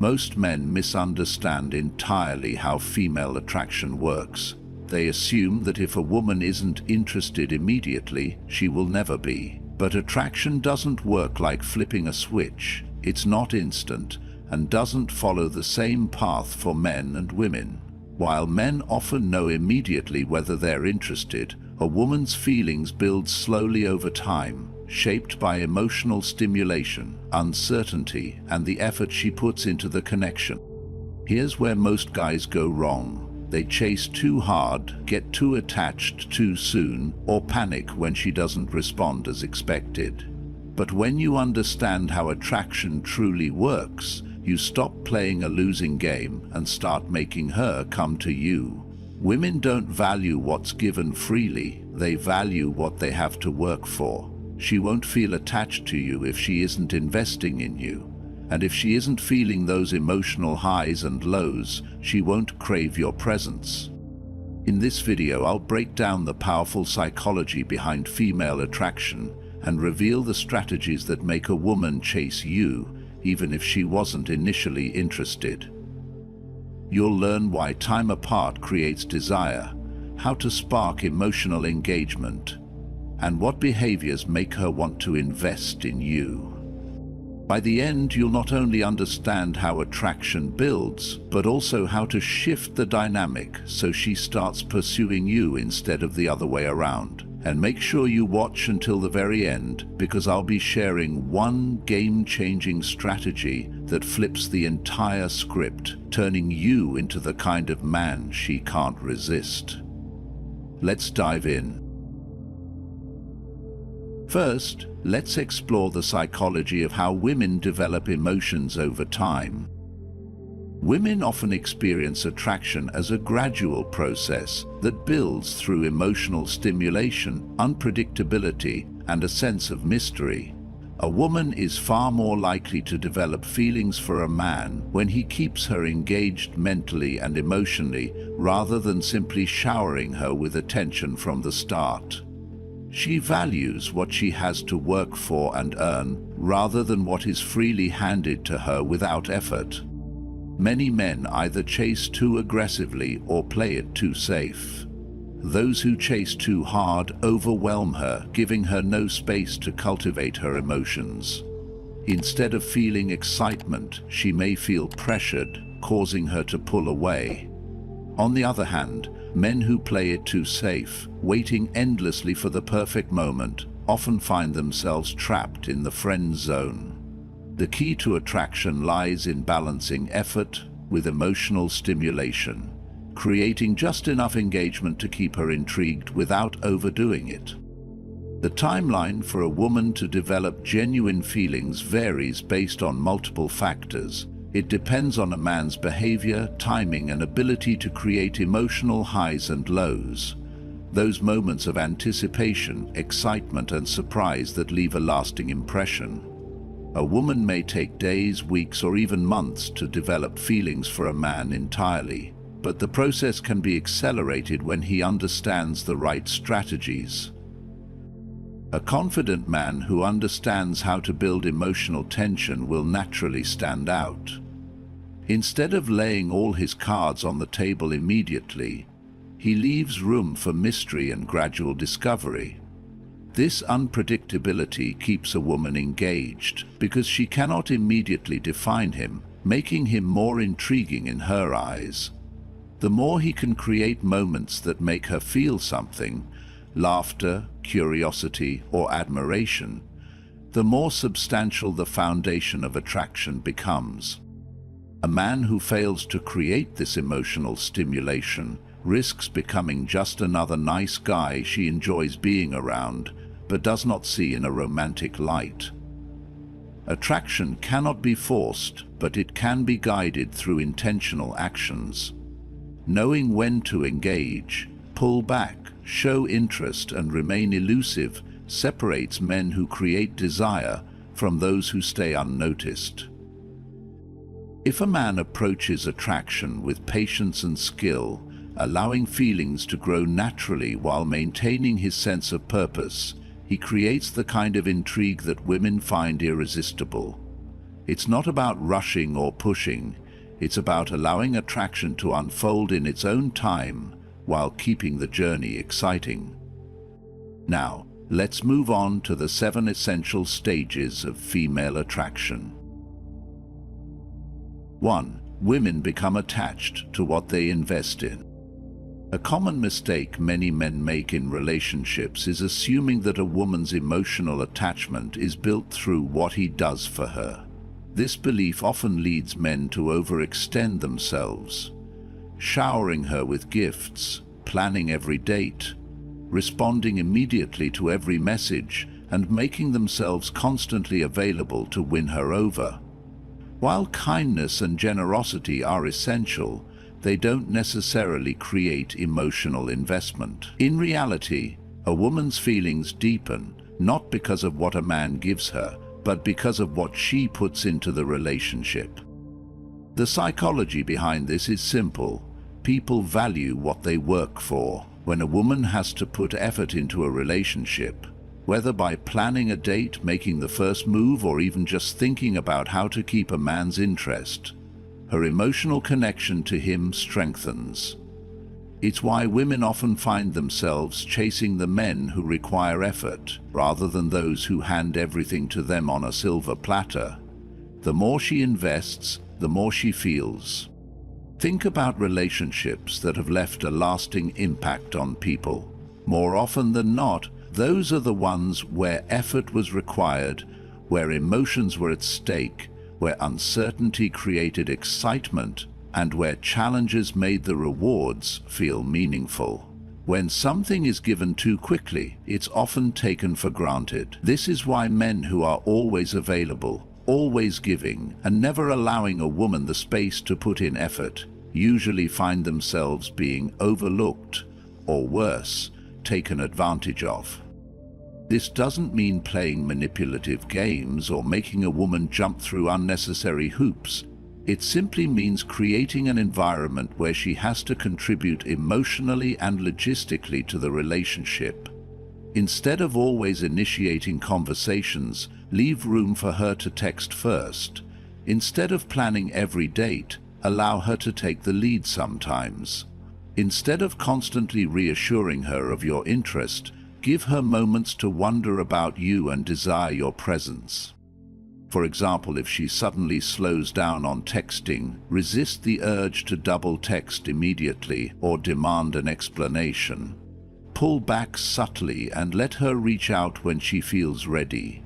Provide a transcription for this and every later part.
Most men misunderstand entirely how female attraction works. They assume that if a woman isn't interested immediately, she will never be. But attraction doesn't work like flipping a switch. It's not instant and doesn't follow the same path for men and women. While men often know immediately whether they're interested, a woman's feelings build slowly over time, shaped by emotional stimulation, uncertainty, and the effort she puts into the connection. Here's where most guys go wrong. They chase too hard, get too attached too soon, or panic when she doesn't respond as expected. But when you understand how attraction truly works, you stop playing a losing game and start making her come to you. Women don't value what's given freely, they value what they have to work for. She won't feel attached to you if she isn't investing in you. And if she isn't feeling those emotional highs and lows, she won't crave your presence. In this video, I'll break down the powerful psychology behind female attraction and reveal the strategies that make a woman chase you, even if she wasn't initially interested. You'll learn why time apart creates desire, how to spark emotional engagement, and what behaviors make her want to invest in you. By the end, you'll not only understand how attraction builds, but also how to shift the dynamic so she starts pursuing you instead of the other way around. And make sure you watch until the very end, because I'll be sharing one game-changing strategy that flips the entire script, turning you into the kind of man she can't resist. Let's dive in. First, let's explore the psychology of how women develop emotions over time. Women often experience attraction as a gradual process that builds through emotional stimulation, unpredictability, and a sense of mystery. A woman is far more likely to develop feelings for a man when he keeps her engaged mentally and emotionally, rather than simply showering her with attention from the start. She values what she has to work for and earn, rather than what is freely handed to her without effort. Many men either chase too aggressively or play it too safe. Those who chase too hard overwhelm her, giving her no space to cultivate her emotions. Instead of feeling excitement, she may feel pressured, causing her to pull away. On the other hand, men who play it too safe, waiting endlessly for the perfect moment, often find themselves trapped in the friend zone. The key to attraction lies in balancing effort with emotional stimulation, creating just enough engagement to keep her intrigued without overdoing it. The timeline for a woman to develop genuine feelings varies based on multiple factors. It depends on a man's behavior, timing, and ability to create emotional highs and lows. Those moments of anticipation, excitement, and surprise that leave a lasting impression. A woman may take days, weeks, or even months to develop feelings for a man entirely, but the process can be accelerated when he understands the right strategies. A confident man who understands how to build emotional tension will naturally stand out. Instead of laying all his cards on the table immediately, he leaves room for mystery and gradual discovery. This unpredictability keeps a woman engaged because she cannot immediately define him, making him more intriguing in her eyes. The more he can create moments that make her feel something, laughter, curiosity, or admiration, the more substantial the foundation of attraction becomes. A man who fails to create this emotional stimulation risks becoming just another nice guy she enjoys being around, but does not see in a romantic light. Attraction cannot be forced, but it can be guided through intentional actions. Knowing when to engage, pull back, show interest, and remain elusive separates men who create desire from those who stay unnoticed. If a man approaches attraction with patience and skill, allowing feelings to grow naturally while maintaining his sense of purpose, he creates the kind of intrigue that women find irresistible. It's not about rushing or pushing. It's about allowing attraction to unfold in its own time while keeping the journey exciting. Now, let's move on to the 7 essential stages of female attraction. 1. Women become attached to what they invest in. A common mistake many men make in relationships is assuming that a woman's emotional attachment is built through what he does for her. This belief often leads men to overextend themselves, showering her with gifts, planning every date, responding immediately to every message, and making themselves constantly available to win her over. While kindness and generosity are essential, they don't necessarily create emotional investment. In reality, a woman's feelings deepen not because of what a man gives her, but because of what she puts into the relationship. The psychology behind this is simple. People value what they work for. When a woman has to put effort into a relationship, whether by planning a date, making the first move, or even just thinking about how to keep a man's interest, her emotional connection to him strengthens. It's why women often find themselves chasing the men who require effort, rather than those who hand everything to them on a silver platter. The more she invests, the more she feels. Think about relationships that have left a lasting impact on people. More often than not, those are the ones where effort was required, where emotions were at stake, where uncertainty created excitement, and where challenges made the rewards feel meaningful. When something is given too quickly, it's often taken for granted. This is why men who are always available, always giving, and never allowing a woman the space to put in effort, usually find themselves being overlooked, or worse, taken advantage of. This doesn't mean playing manipulative games or making a woman jump through unnecessary hoops. It simply means creating an environment where she has to contribute emotionally and logistically to the relationship. Instead of always initiating conversations, leave room for her to text first. Instead of planning every date, allow her to take the lead sometimes. Instead of constantly reassuring her of your interest, give her moments to wonder about you and desire your presence. For example, if she suddenly slows down on texting, resist the urge to double text immediately or demand an explanation. Pull back subtly and let her reach out when she feels ready.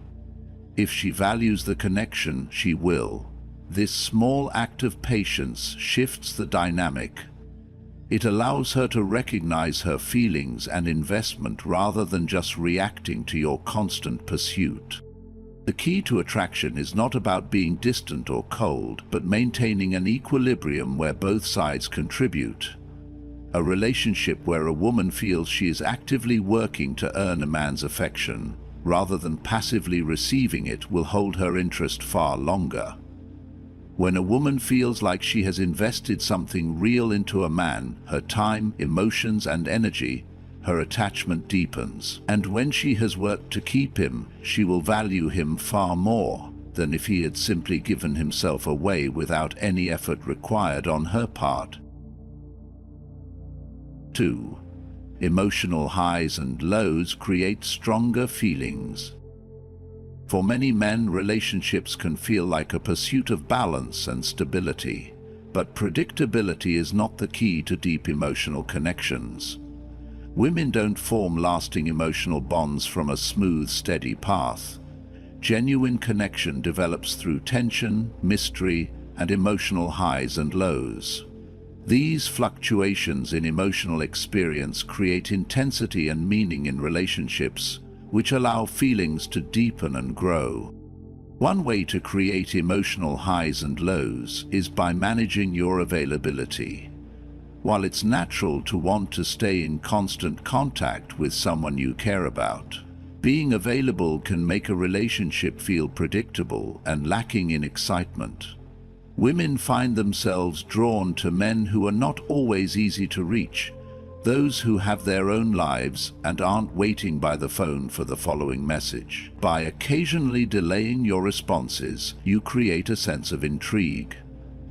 If she values the connection, she will. This small act of patience shifts the dynamic. It allows her to recognize her feelings and investment rather than just reacting to your constant pursuit. The key to attraction is not about being distant or cold, but maintaining an equilibrium where both sides contribute. A relationship where a woman feels she is actively working to earn a man's affection, rather than passively receiving it, will hold her interest far longer. When a woman feels like she has invested something real into a man, her time, emotions, and energy, her attachment deepens. And when she has worked to keep him, she will value him far more than if he had simply given himself away without any effort required on her part. 2. Emotional highs and lows create stronger feelings. For many men, relationships can feel like a pursuit of balance and stability, but predictability is not the key to deep emotional connections. Women don't form lasting emotional bonds from a smooth, steady path. Genuine connection develops through tension, mystery, and emotional highs and lows. These fluctuations in emotional experience create intensity and meaning in relationships, which allow feelings to deepen and grow. One way to create emotional highs and lows is by managing your availability. While it's natural to want to stay in constant contact with someone you care about, being available can make a relationship feel predictable and lacking in excitement. Women find themselves drawn to men who are not always easy to reach. those who have their own lives and aren't waiting by the phone for the following message. By occasionally delaying your responses, you create a sense of intrigue.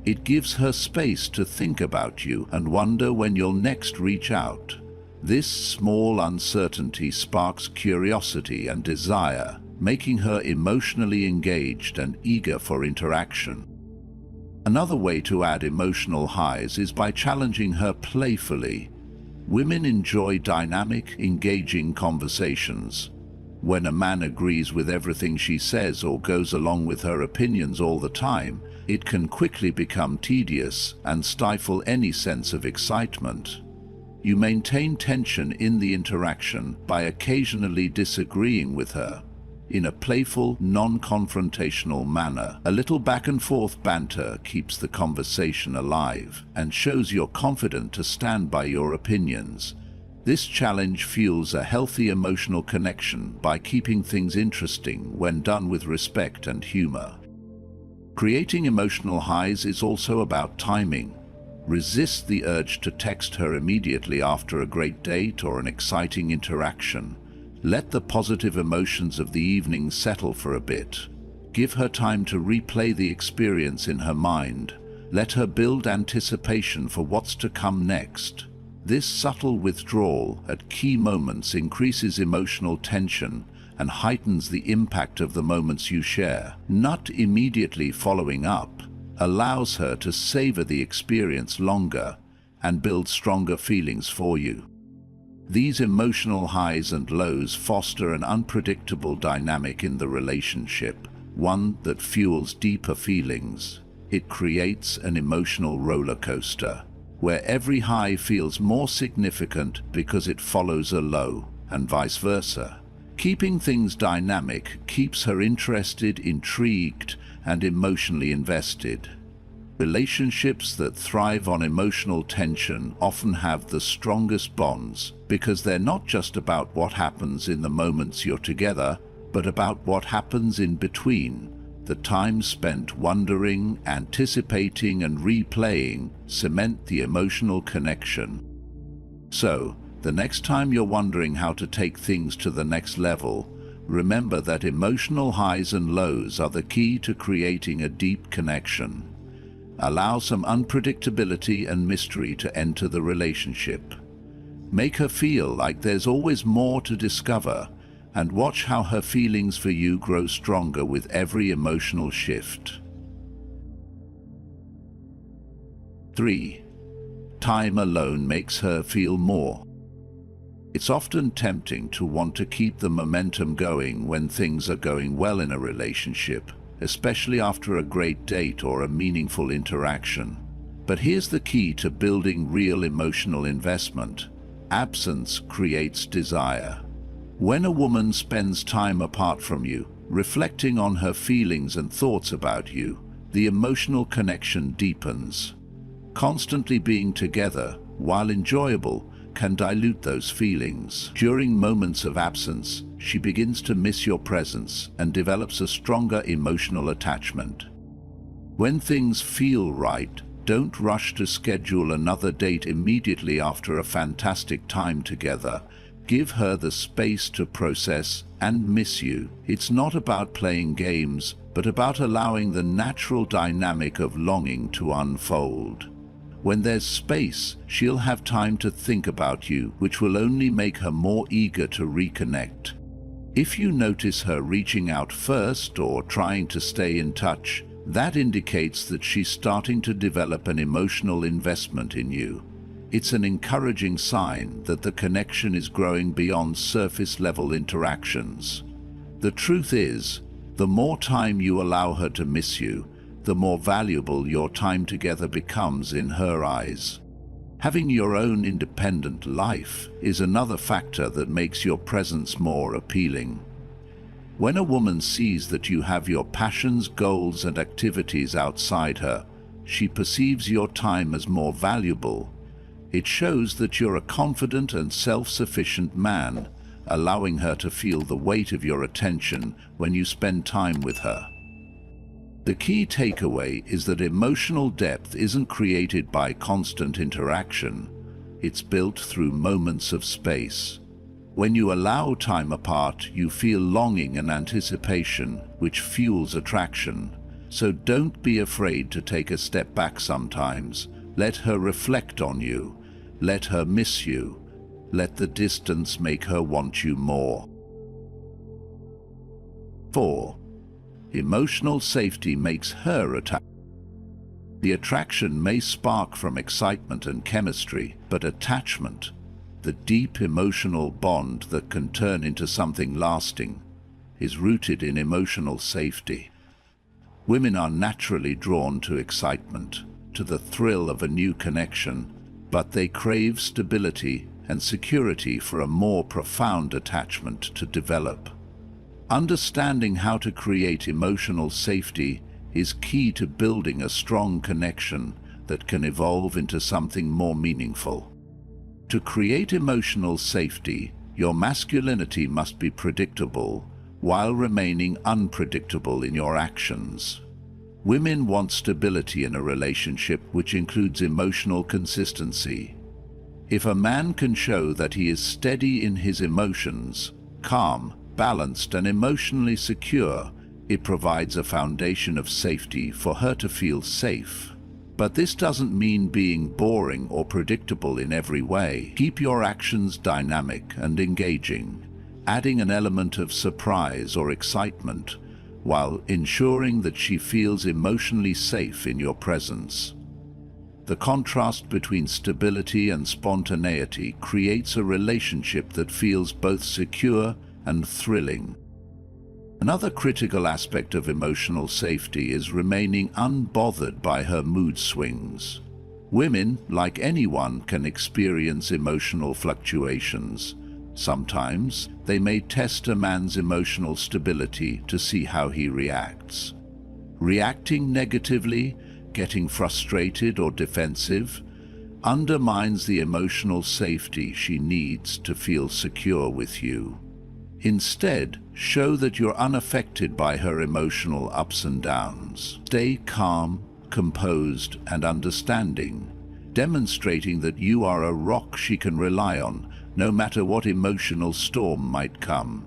It gives her space to think about you and wonder when you'll next reach out. This small uncertainty sparks curiosity and desire, making her emotionally engaged and eager for interaction. Another way to add emotional highs is by challenging her playfully. Women enjoy dynamic, engaging conversations. When a man agrees with everything she says or goes along with her opinions all the time, it can quickly become tedious and stifle any sense of excitement. You maintain tension in the interaction by occasionally disagreeing with her. In a playful, non-confrontational manner, a little back-and-forth banter keeps the conversation alive and shows you're confident to stand by your opinions. This challenge fuels a healthy emotional connection by keeping things interesting when done with respect and humor. Creating emotional highs is also about timing. Resist the urge to text her immediately after a great date or an exciting interaction. Let the positive emotions of the evening settle for a bit. Give her time to replay the experience in her mind. Let her build anticipation for what's to come next. This subtle withdrawal at key moments increases emotional tension and heightens the impact of the moments you share. Not immediately following up allows her to savor the experience longer and build stronger feelings for you. These emotional highs and lows foster an unpredictable dynamic in the relationship, one that fuels deeper feelings. It creates an emotional roller coaster, where every high feels more significant because it follows a low, and vice versa. Keeping things dynamic keeps her interested, intrigued, and emotionally invested. Relationships that thrive on emotional tension often have the strongest bonds because they're not just about what happens in the moments you're together, but about what happens in between. The time spent wondering, anticipating, and replaying cement the emotional connection. So, the next time you're wondering how to take things to the next level, remember that emotional highs and lows are the key to creating a deep connection. Allow some unpredictability and mystery to enter the relationship. Make her feel like there's always more to discover, and watch how her feelings for you grow stronger with every emotional shift. 3. Time alone makes her feel more. It's often tempting to want to keep the momentum going when things are going well in a relationship, especially after a great date or a meaningful interaction. But here's the key to building real emotional investment. Absence creates desire. When a woman spends time apart from you, reflecting on her feelings and thoughts about you, the emotional connection deepens. Constantly being together, while enjoyable, can dilute those feelings. During moments of absence, she begins to miss your presence and develops a stronger emotional attachment. When things feel right, don't rush to schedule another date immediately after a fantastic time together. Give her the space to process and miss you. It's not about playing games, but about allowing the natural dynamic of longing to unfold. When there's space, she'll have time to think about you, which will only make her more eager to reconnect. If you notice her reaching out first or trying to stay in touch, that indicates that she's starting to develop an emotional investment in you. It's an encouraging sign that the connection is growing beyond surface-level interactions. The truth is, the more time you allow her to miss you, the more valuable your time together becomes in her eyes. Having your own independent life is another factor that makes your presence more appealing. When a woman sees that you have your passions, goals, and activities outside her, she perceives your time as more valuable. It shows that you're a confident and self-sufficient man, allowing her to feel the weight of your attention when you spend time with her. The key takeaway is that emotional depth isn't created by constant interaction. it's built through moments of space. When you allow time apart, you feel longing and anticipation, which fuels attraction. So don't be afraid to take a step back sometimes. Let her reflect on you. Let her miss you. Let the distance make her want you more. 4. Emotional safety makes her attractive. The attraction may spark from excitement and chemistry, but attachment, the deep emotional bond that can turn into something lasting, is rooted in emotional safety. Women are naturally drawn to excitement, to the thrill of a new connection, but they crave stability and security for a more profound attachment to develop. Understanding how to create emotional safety is key to building a strong connection that can evolve into something more meaningful. To create emotional safety, your masculinity must be predictable while remaining unpredictable in your actions. Women want stability in a relationship, which includes emotional consistency. If a man can show that he is steady in his emotions, calm, balanced, and emotionally secure, it provides a foundation of safety for her to feel safe. But this doesn't mean being boring or predictable in every way. Keep your actions dynamic and engaging, adding an element of surprise or excitement, while ensuring that she feels emotionally safe in your presence. The contrast between stability and spontaneity creates a relationship that feels both secure and thrilling. Another critical aspect of emotional safety is remaining unbothered by her mood swings. Women, like anyone, can experience emotional fluctuations. Sometimes they may test a man's emotional stability to see how he reacts. Reacting negatively, getting frustrated or defensive, undermines the emotional safety she needs to feel secure with you. Instead, show that you're unaffected by her emotional ups and downs. Stay calm, composed, and understanding, demonstrating that you are a rock she can rely on, no matter what emotional storm might come.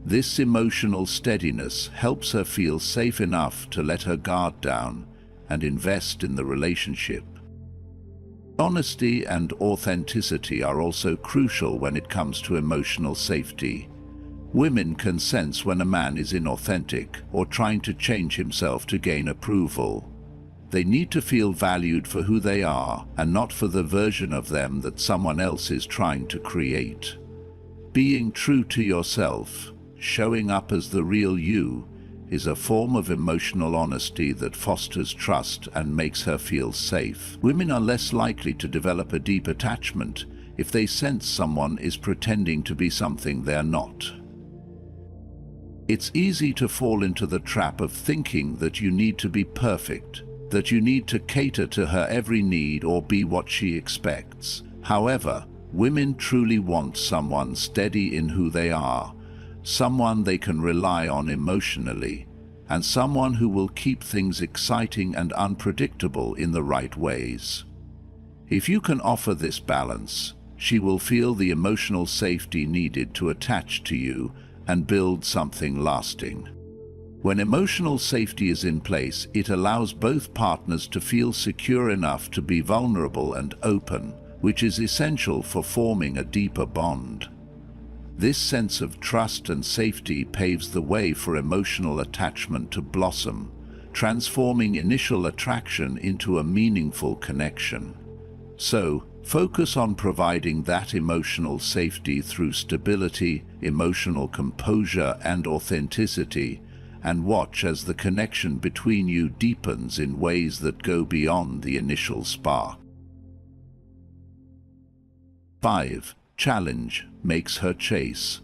This emotional steadiness helps her feel safe enough to let her guard down and invest in the relationship. Honesty and authenticity are also crucial when it comes to emotional safety. Women can sense when a man is inauthentic or trying to change himself to gain approval. They need to feel valued for who they are and not for the version of them that someone else is trying to create. Being true to yourself, showing up as the real you, is a form of emotional honesty that fosters trust and makes her feel safe. Women are less likely to develop a deep attachment if they sense someone is pretending to be something they're not. It's easy to fall into the trap of thinking that you need to be perfect, that you need to cater to her every need or be what she expects. However, women truly want someone steady in who they are, someone they can rely on emotionally, and someone who will keep things exciting and unpredictable in the right ways. If you can offer this balance, she will feel the emotional safety needed to attach to you and build something lasting. When emotional safety is in place, it allows both partners to feel secure enough to be vulnerable and open, which is essential for forming a deeper bond. This sense of trust and safety paves the way for emotional attachment to blossom, transforming initial attraction into a meaningful connection. So, focus on providing that emotional safety through stability, emotional composure, and authenticity, and watch as the connection between you deepens in ways that go beyond the initial spark. 5. Challenge makes her chase.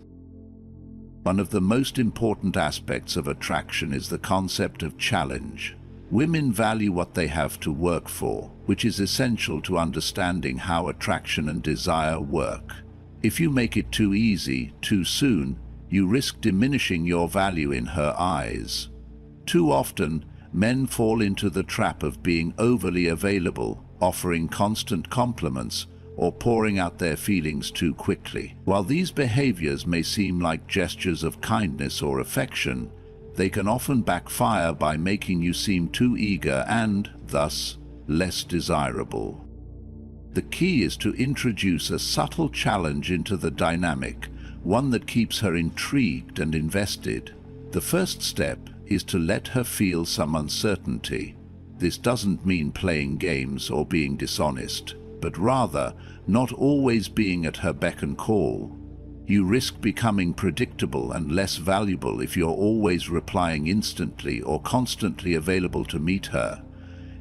One of the most important aspects of attraction is the concept of challenge. Women value what they have to work for, which is essential to understanding how attraction and desire work. If you make it too easy, too soon, you risk diminishing your value in her eyes. Too often, men fall into the trap of being overly available, offering constant compliments, or pouring out their feelings too quickly. While these behaviors may seem like gestures of kindness or affection, they can often backfire by making you seem too eager and, thus, less desirable. The key is to introduce a subtle challenge into the dynamic, one that keeps her intrigued and invested. The first step is to let her feel some uncertainty. This doesn't mean playing games or being dishonest, but rather not always being at her beck and call. You risk becoming predictable and less valuable if you're always replying instantly or constantly available to meet her.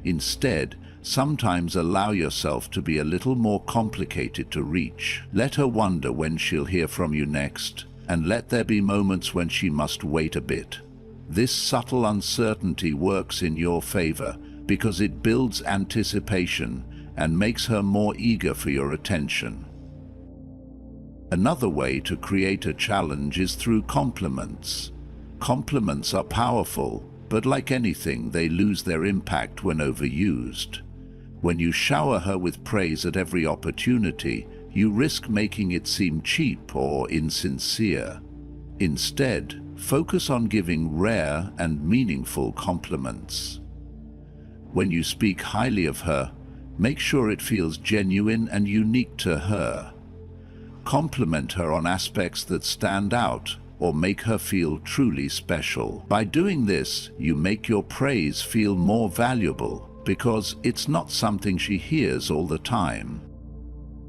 Instead, sometimes allow yourself to be a little more complicated to reach. Let her wonder when she'll hear from you next, and let there be moments when she must wait a bit. This subtle uncertainty works in your favor because it builds anticipation and makes her more eager for your attention. Another way to create a challenge is through compliments. Compliments are powerful, but like anything, they lose their impact when overused. When you shower her with praise at every opportunity, you risk making it seem cheap or insincere. Instead, focus on giving rare and meaningful compliments. When you speak highly of her, make sure it feels genuine and unique to her. Compliment her on aspects that stand out or make her feel truly special. By doing this, you make your praise feel more valuable because it's not something she hears all the time.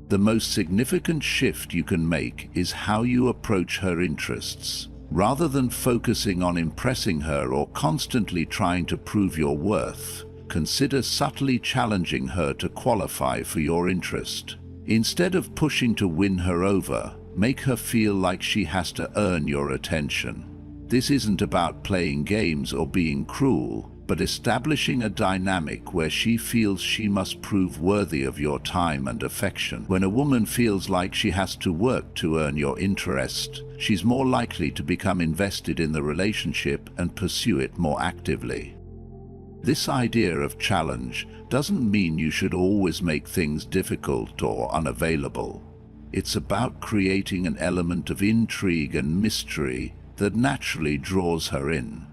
The most significant shift you can make is how you approach her interests. Rather than focusing on impressing her or constantly trying to prove your worth, consider subtly challenging her to qualify for your interest. Instead of pushing to win her over, make her feel like she has to earn your attention. This isn't about playing games or being cruel, but establishing a dynamic where she feels she must prove worthy of your time and affection. When a woman feels like she has to work to earn your interest, she's more likely to become invested in the relationship and pursue it more actively. This idea of challenge doesn't mean you should always make things difficult or unavailable. It's about creating an element of intrigue and mystery that naturally draws her in.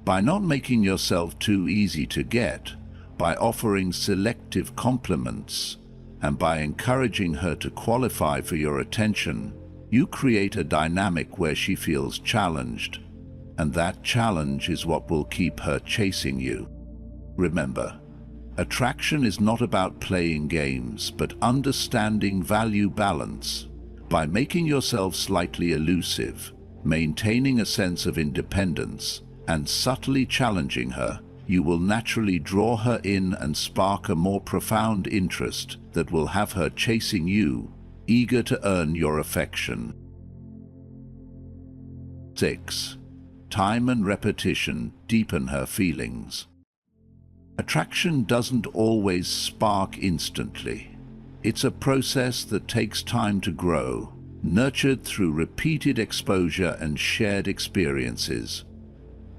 By not making yourself too easy to get, by offering selective compliments, and by encouraging her to qualify for your attention, you create a dynamic where she feels challenged, and that challenge is what will keep her chasing you. Remember, attraction is not about playing games, but understanding value balance. By making yourself slightly elusive, maintaining a sense of independence, and subtly challenging her, you will naturally draw her in and spark a more profound interest that will have her chasing you, eager to earn your affection. 6. Time and repetition deepen her feelings. Attraction doesn't always spark instantly. It's a process that takes time to grow, nurtured through repeated exposure and shared experiences.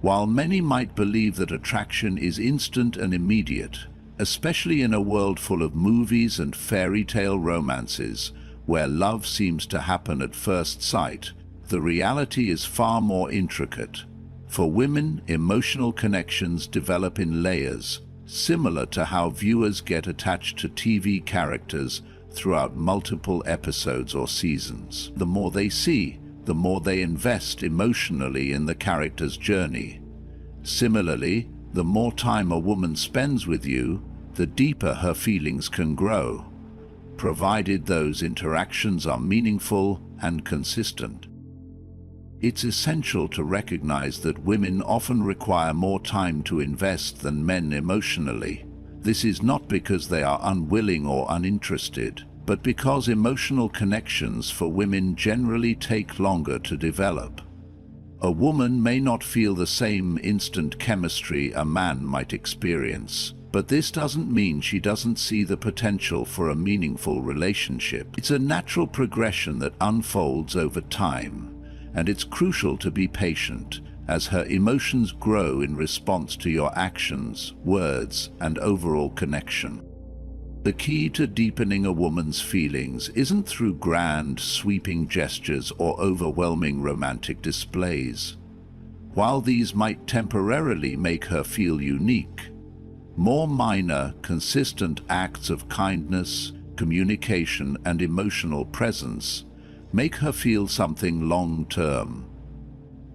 While many might believe that attraction is instant and immediate, especially in a world full of movies and fairy tale romances, where love seems to happen at first sight, the reality is far more intricate. For women, emotional connections develop in layers, similar to how viewers get attached to TV characters throughout multiple episodes or seasons. The more they see, the more they invest emotionally in the character's journey. Similarly, the more time a woman spends with you, the deeper her feelings can grow, provided those interactions are meaningful and consistent. It's essential to recognize that women often require more time to invest than men emotionally. This is not because they are unwilling or uninterested, but because emotional connections for women generally take longer to develop. A woman may not feel the same instant chemistry a man might experience, but this doesn't mean she doesn't see the potential for a meaningful relationship. It's a natural progression that unfolds over time, and it's crucial to be patient as her emotions grow in response to your actions, words, and overall connection. The key to deepening a woman's feelings isn't through grand, sweeping gestures or overwhelming romantic displays. While these might temporarily make her feel unique, more minor, consistent acts of kindness, communication, and emotional presence make her feel something long-term.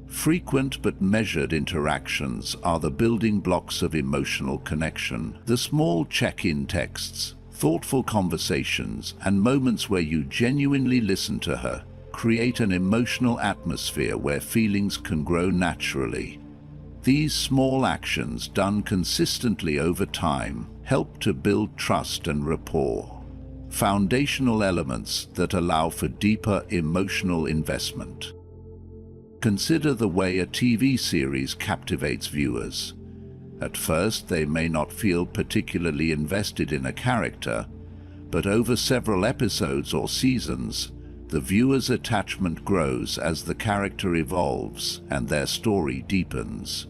Frequent but measured interactions are the building blocks of emotional connection. The small check-in texts, thoughtful conversations, and moments where you genuinely listen to her create an emotional atmosphere where feelings can grow naturally. These small actions, done consistently over time, help to build trust and rapport, foundational elements that allow for deeper emotional investment. Consider the way a TV series captivates viewers. At first, they may not feel particularly invested in a character, but over several episodes or seasons, the viewer's attachment grows as the character evolves and their story deepens.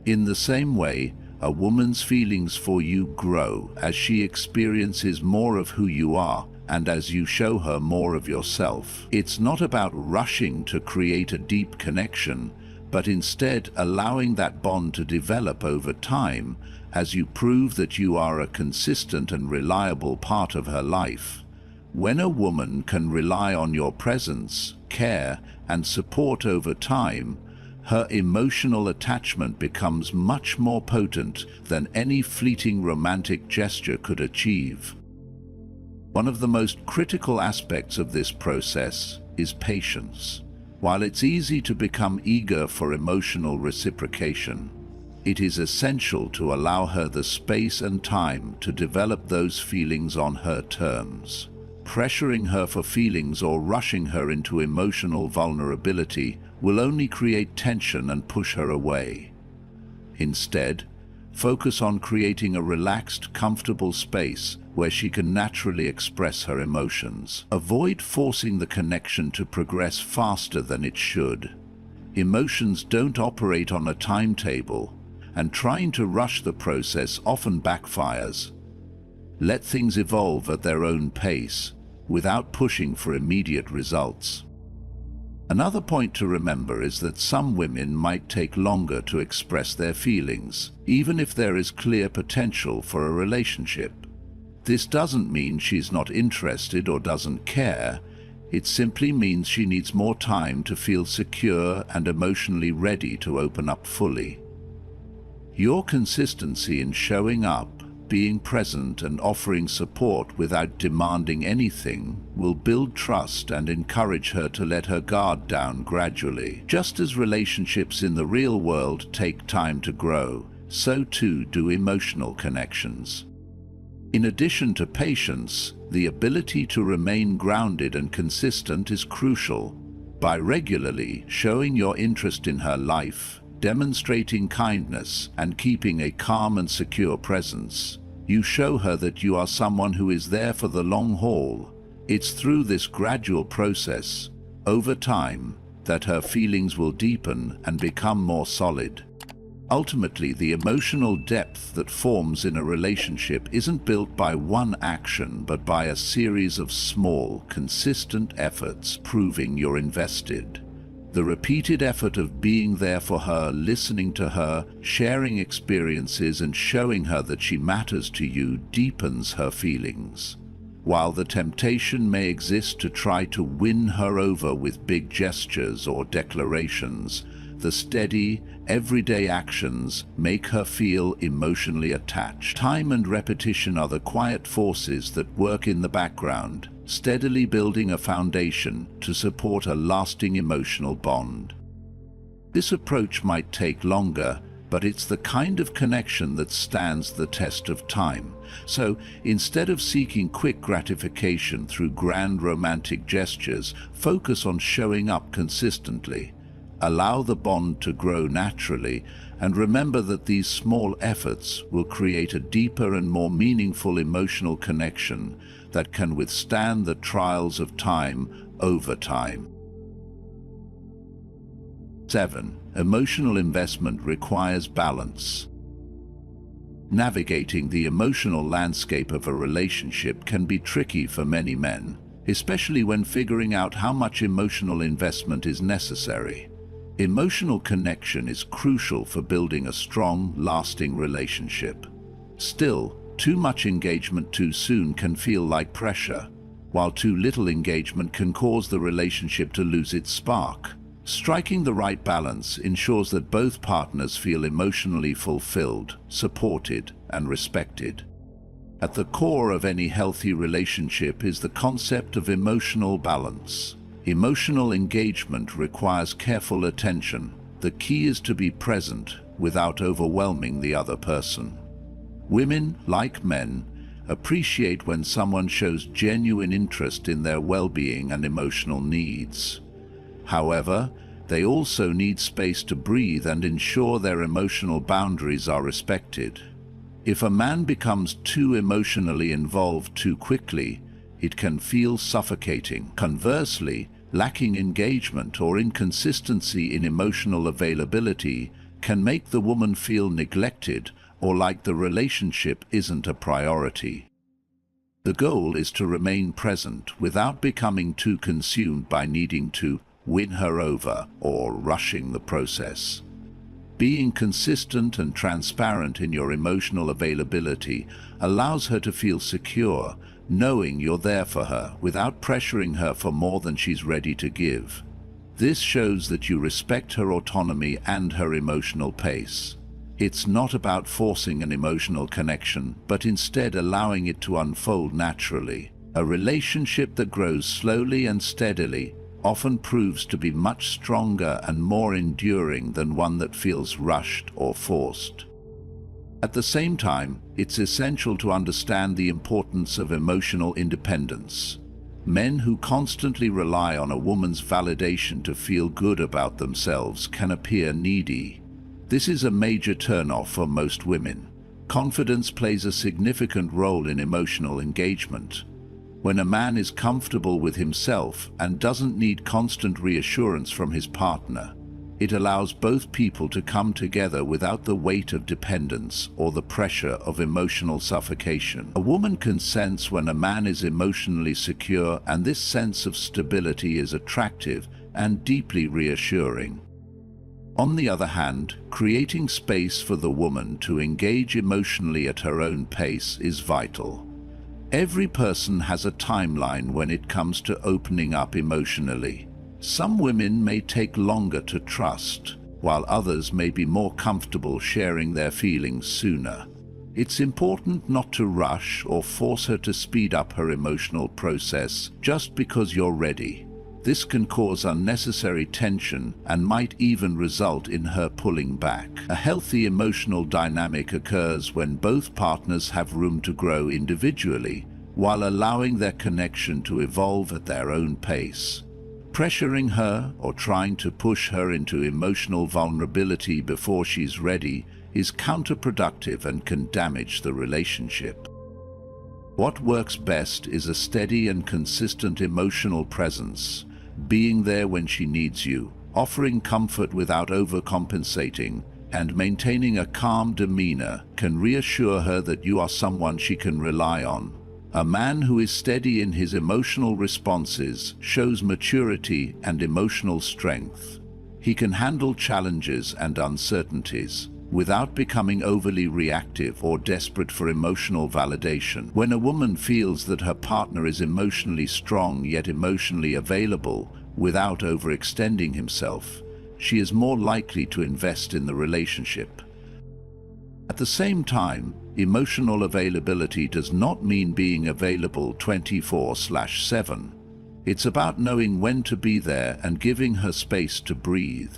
In the same way, a woman's feelings for you grow as she experiences more of who you are and as you show her more of yourself. It's not about rushing to create a deep connection, but instead allowing that bond to develop over time as you prove that you are a consistent and reliable part of her life. When a woman can rely on your presence, care, and support over time, her emotional attachment becomes much more potent than any fleeting romantic gesture could achieve. One of the most critical aspects of this process is patience. While it's easy to become eager for emotional reciprocation, it is essential to allow her the space and time to develop those feelings on her terms. Pressuring her for feelings or rushing her into emotional vulnerability will only create tension and push her away. Instead, focus on creating a relaxed, comfortable space where she can naturally express her emotions. Avoid forcing the connection to progress faster than it should. Emotions don't operate on a timetable, and trying to rush the process often backfires. Let things evolve at their own pace, without pushing for immediate results. Another point to remember is that some women might take longer to express their feelings, even if there is clear potential for a relationship. This doesn't mean she's not interested or doesn't care. It simply means she needs more time to feel secure and emotionally ready to open up fully. Your consistency in showing up, being present, and offering support without demanding anything will build trust and encourage her to let her guard down gradually. Just as relationships in the real world take time to grow, so too do emotional connections. In addition to patience, the ability to remain grounded and consistent is crucial. By regularly showing your interest in her life, demonstrating kindness, and keeping a calm and secure presence, you show her that you are someone who is there for the long haul. It's through this gradual process, over time, that her feelings will deepen and become more solid. Ultimately, the emotional depth that forms in a relationship isn't built by one action, but by a series of small, consistent efforts proving you're invested. The repeated effort of being there for her, listening to her, sharing experiences, and showing her that she matters to you deepens her feelings. While the temptation may exist to try to win her over with big gestures or declarations, the steady, everyday actions make her feel emotionally attached. Time and repetition are the quiet forces that work in the background, steadily building a foundation to support a lasting emotional bond. This approach might take longer, but it's the kind of connection that stands the test of time. So, instead of seeking quick gratification through grand romantic gestures, focus on showing up consistently. Allow the bond to grow naturally, and remember that these small efforts will create a deeper and more meaningful emotional connection that can withstand the trials of time over time. 7. Emotional investment requires balance. Navigating the emotional landscape of a relationship can be tricky for many men, especially when figuring out how much emotional investment is necessary. Emotional connection is crucial for building a strong, lasting relationship. Still, too much engagement too soon can feel like pressure, while too little engagement can cause the relationship to lose its spark. Striking the right balance ensures that both partners feel emotionally fulfilled, supported, and respected. At the core of any healthy relationship is the concept of emotional balance. Emotional engagement requires careful attention. The key is to be present without overwhelming the other person. Women, like men, appreciate when someone shows genuine interest in their well-being and emotional needs. However, they also need space to breathe and ensure their emotional boundaries are respected. If a man becomes too emotionally involved too quickly, it can feel suffocating. Conversely, lacking engagement or inconsistency in emotional availability can make the woman feel neglected or like the relationship isn't a priority. The goal is to remain present without becoming too consumed by needing to win her over or rushing the process. Being consistent and transparent in your emotional availability allows her to feel secure, knowing you're there for her without pressuring her for more than she's ready to give. This shows that you respect her autonomy and her emotional pace. It's not about forcing an emotional connection, but instead allowing it to unfold naturally. A relationship that grows slowly and steadily often proves to be much stronger and more enduring than one that feels rushed or forced. At the same time, it's essential to understand the importance of emotional independence. Men who constantly rely on a woman's validation to feel good about themselves can appear needy. This is a major turn-off for most women. Confidence plays a significant role in emotional engagement. When a man is comfortable with himself and doesn't need constant reassurance from his partner, it allows both people to come together without the weight of dependence or the pressure of emotional suffocation. A woman can sense when a man is emotionally secure, and this sense of stability is attractive and deeply reassuring. On the other hand, creating space for the woman to engage emotionally at her own pace is vital. Every person has a timeline when it comes to opening up emotionally. Some women may take longer to trust, while others may be more comfortable sharing their feelings sooner. It's important not to rush or force her to speed up her emotional process just because you're ready. This can cause unnecessary tension and might even result in her pulling back. A healthy emotional dynamic occurs when both partners have room to grow individually, while allowing their connection to evolve at their own pace. Pressuring her or trying to push her into emotional vulnerability before she's ready is counterproductive and can damage the relationship. What works best is a steady and consistent emotional presence, being there when she needs you, offering comfort without overcompensating, and maintaining a calm demeanor can reassure her that you are someone she can rely on. A man who is steady in his emotional responses shows maturity and emotional strength. He can handle challenges and uncertainties without becoming overly reactive or desperate for emotional validation. When a woman feels that her partner is emotionally strong yet emotionally available without overextending himself, she is more likely to invest in the relationship. At the same time, emotional availability does not mean being available 24/7. It's about knowing when to be there and giving her space to breathe.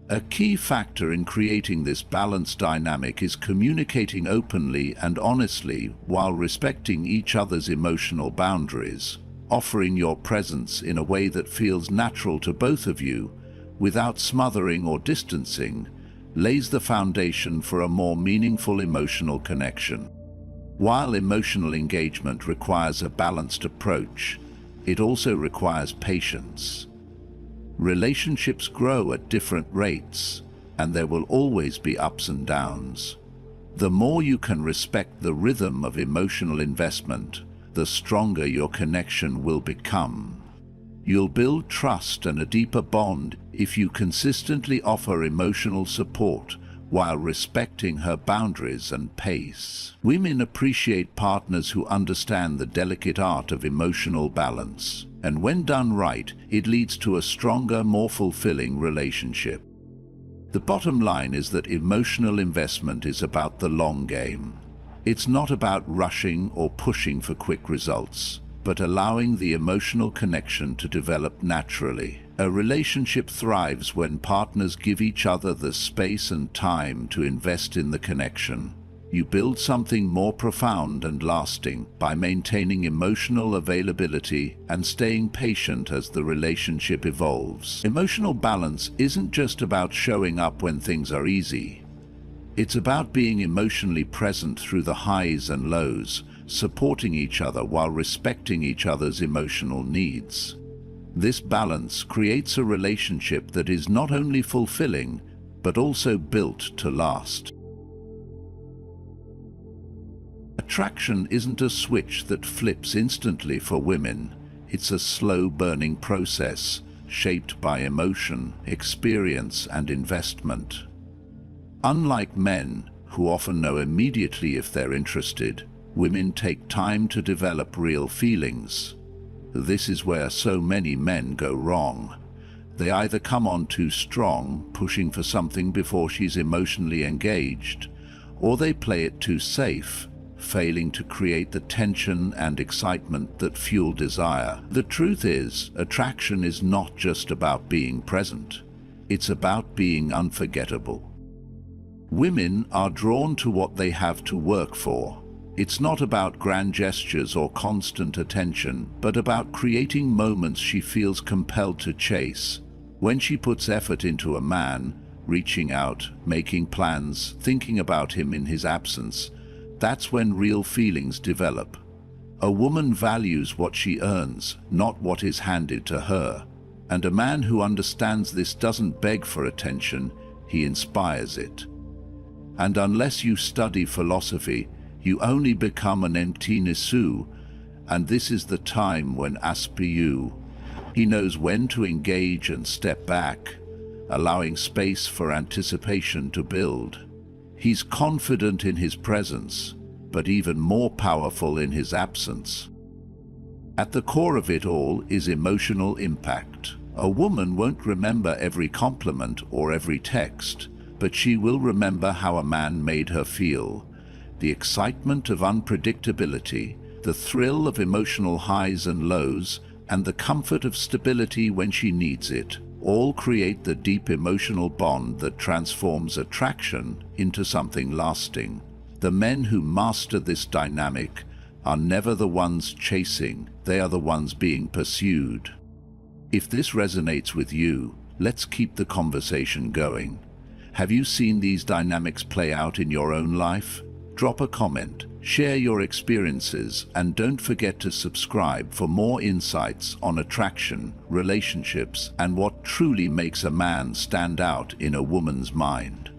A key factor in creating this balanced dynamic is communicating openly and honestly while respecting each other's emotional boundaries. Offering your presence in a way that feels natural to both of you, without smothering or distancing, lays the foundation for a more meaningful emotional connection. While emotional engagement requires a balanced approach, it also requires patience. Relationships grow at different rates, and there will always be ups and downs. The more you can respect the rhythm of emotional investment, the stronger your connection will become. You'll build trust and a deeper bond if you consistently offer emotional support while respecting her boundaries and pace. Women appreciate partners who understand the delicate art of emotional balance, and when done right, it leads to a stronger, more fulfilling relationship. The bottom line is that emotional investment is about the long game. It's not about rushing or pushing for quick results, but allowing the emotional connection to develop naturally. A relationship thrives when partners give each other the space and time to invest in the connection. You build something more profound and lasting by maintaining emotional availability and staying patient as the relationship evolves. Emotional balance isn't just about showing up when things are easy. It's about being emotionally present through the highs and lows, supporting each other while respecting each other's emotional needs. This balance creates a relationship that is not only fulfilling, but also built to last. Attraction isn't a switch that flips instantly for women. It's a slow-burning process, shaped by emotion, experience, and investment. Unlike men, who often know immediately if they're interested, women take time to develop real feelings. This is where so many men go wrong. They either come on too strong, pushing for something before she's emotionally engaged, or they play it too safe, failing to create the tension and excitement that fuel desire. The truth is, attraction is not just about being present. It's about being unforgettable. Women are drawn to what they have to work for. It's not about grand gestures or constant attention, but about creating moments she feels compelled to chase. When she puts effort into a man, reaching out, making plans, thinking about him in his absence, that's when real feelings develop. A woman values what she earns, not what is handed to her. And a man who understands this doesn't beg for attention, he inspires it. And unless you study philosophy, you only become an empty nisu, and this is the time when Aspu. He knows when to engage and step back, allowing space for anticipation to build. He's confident in his presence, but even more powerful in his absence. At the core of it all is emotional impact. A woman won't remember every compliment or every text, but she will remember how a man made her feel. The excitement of unpredictability, the thrill of emotional highs and lows, and the comfort of stability when she needs it, all create the deep emotional bond that transforms attraction into something lasting. The men who master this dynamic are never the ones chasing, they are the ones being pursued. If this resonates with you, let's keep the conversation going. Have you seen these dynamics play out in your own life? Drop a comment, share your experiences, and don't forget to subscribe for more insights on attraction, relationships, and what truly makes a man stand out in a woman's mind.